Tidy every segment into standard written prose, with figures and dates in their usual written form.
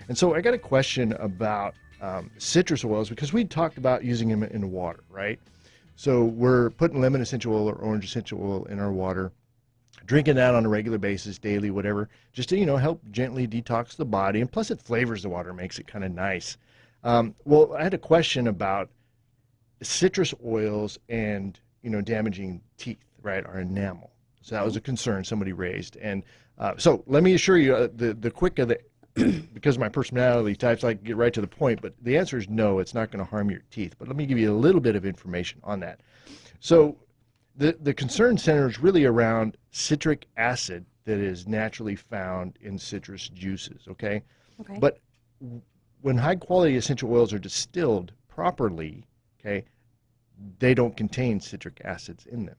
And so I got a question about citrus oils, because we talked about using them in water, right? So we're putting lemon essential oil or orange essential oil in our water, drinking that on a regular basis, daily, whatever, just to, help gently detox the body. And plus it flavors the water, makes it kind of nice. Well, I had a question about citrus oils and, damaging teeth, right, our enamel. So that was a concern somebody raised. And so let me assure you, the quick of the, because of my personality types, I can get right to the point, but the answer is no, it's not going to harm your teeth. But let me give you a little bit of information on that. So the concern centers really around citric acid that is naturally found in citrus juices, okay? Okay. But when high quality essential oils are distilled properly, okay, they don't contain citric acids in them.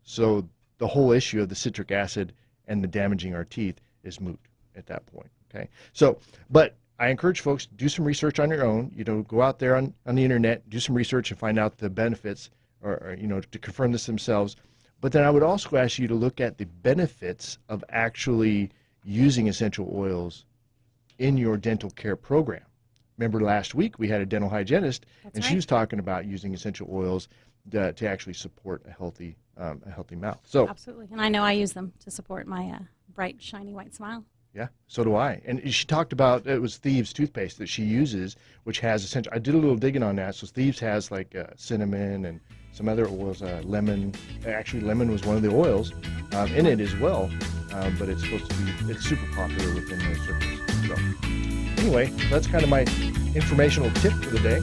So the whole issue of the citric acid and the damaging our teeth is moot at that point, okay? So, but I encourage folks to do some research on your own, go out there on the internet, do some research and find out the benefits or to confirm this themselves. But then I would also ask you to look at the benefits of actually using essential oils in your dental care program. Remember last week we had a dental hygienist, and she was talking about using essential oils to actually support a healthy mouth. So absolutely, and I know I use them to support my bright, shiny white smile. Yeah, so do I. And she talked about, it was Thieves toothpaste that she uses, which has essential. I did a little digging on that. So Thieves has like cinnamon and some other oils, lemon. Actually, lemon was one of the oils in it as well. But it's supposed to be, it's super popular within those circles. So anyway, that's kind of my informational tip for the day.